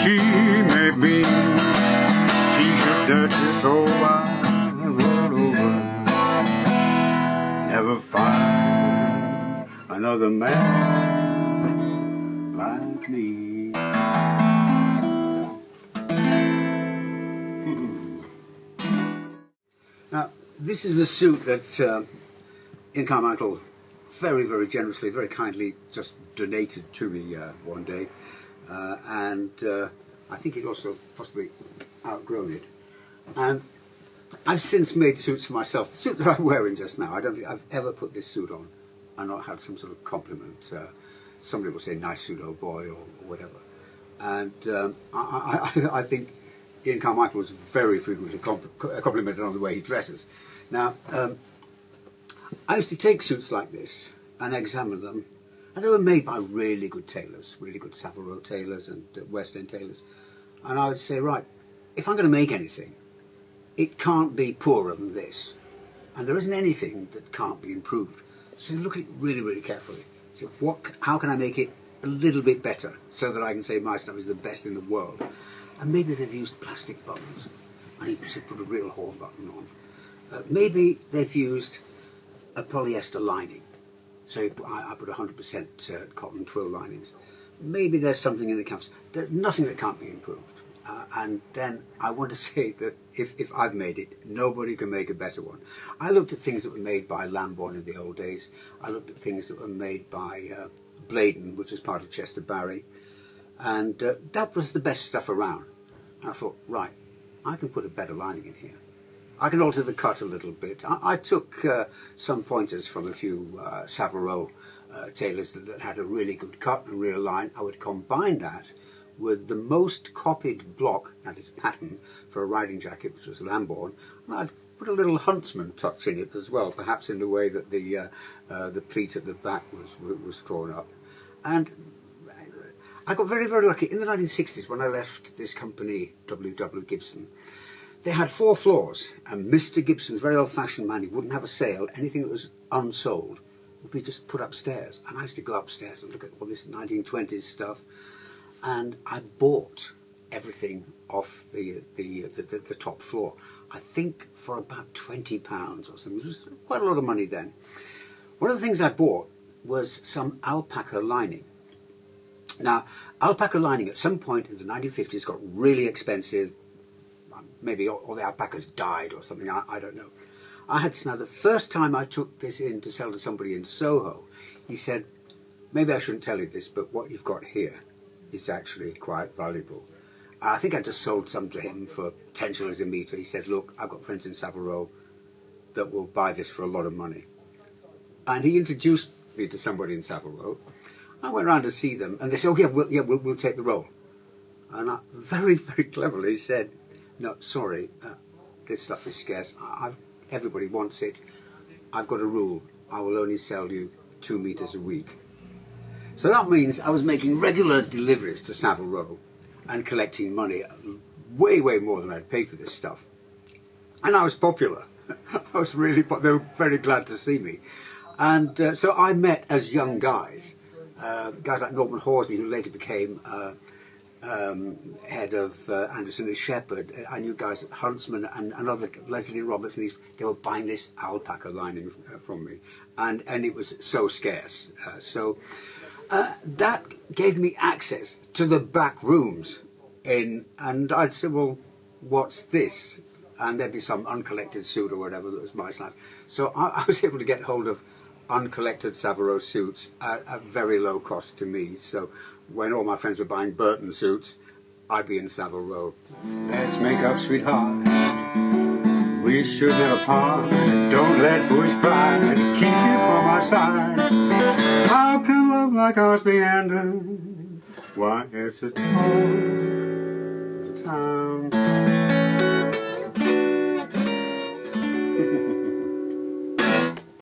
she may be. She should dirt this whole wide world over, never find another man like me. Now, this is the suit that Ian Carmichael very, very generously, very kindly just donated to me one day. And I think he'd also possibly outgrown it. And I've since made suits for myself. The suit that I'm wearing just now, I don't think I've ever put this suit on and not had some sort of compliment. Somebody will say, nice suit, old boy, or whatever. And I think Ian Carmichael was very frequently complimented on the way he dresses. Now, I used to take suits like this and examine them, and they were made by really good tailors, really good Savile Row tailors and West End tailors. And I would say, right, if I'm going to make anything, it can't be poorer than this. And there isn't anything that can't be improved. So you look at it really, really carefully. So how can I make it a little bit better so that I can say my stuff is the best in the world? And maybe they've used plastic buttons, and he should put a real horn button on. Maybe they've used a polyester lining, so I put 100% cotton twill linings. Maybe there's something in the canvas. There's nothing that can't be improved. And then I want to say that if I've made it, nobody can make a better one. I looked at things that were made by Lambourne in the old days. I looked at things that were made by Bladen, which was part of Chester Barry. And that was the best stuff around. And I thought, right, I can put a better lining in here. I can alter the cut a little bit. I took some pointers from a few Savile Row tailors that had a really good cut and real line. I would combine that with the most copied block, that is pattern, for a riding jacket, which was Lambourne. And I'd put a little huntsman touch in it as well, perhaps in the way that the pleat at the back was drawn up. And I got very, very lucky. In the 1960s, when I left this company, W.W. Gibson, they had 4 floors, and Mr. Gibson's very old-fashioned man, he wouldn't have a sale. Anything that was unsold would be just put upstairs. And I used to go upstairs and look at all this 1920s stuff, and I bought everything off the top floor. I think for about £20 or something, which was quite a lot of money then. One of the things I bought was some alpaca lining. Now, alpaca lining at some point in the 1950s got really expensive. Maybe all the alpacas died or something, I don't know. I had this. Now, the first time I took this in to sell to somebody in Soho, he said, maybe I shouldn't tell you this, but what you've got here is actually quite valuable. I think I just sold some to him for 10 shillings a metre. He said, look, I've got friends in Savile Row that will buy this for a lot of money. And he introduced me to somebody in Savile Row. I went round to see them, and they said, oh yeah, we'll take the role. And I very, very cleverly said, no, sorry, this stuff is scarce. Everybody wants it. I've got a rule. I will only sell you 2 metres a week. So that means I was making regular deliveries to Savile Row and collecting money, way, way more than I'd paid for this stuff. And I was popular. I was really popular. They were very glad to see me. And so I met as young guys, guys like Norman Horsley, who later became head of Anderson and Shepherd. I knew guys at Huntsman and other, Leslie Roberts, and they were buying this alpaca lining from me, and it was so scarce. So that gave me access to the back rooms and I'd say, well, what's this? And there'd be some uncollected suit or whatever that was my size. So I was able to get hold of uncollected Savile Row suits at very low cost to me. So when all my friends were buying Burton suits, I'd be in Savile Row. Let's make up, sweetheart. We should never part. Don't let foolish pride keep you from our side. How can love like ours be ended? Why, it's a talk of the town.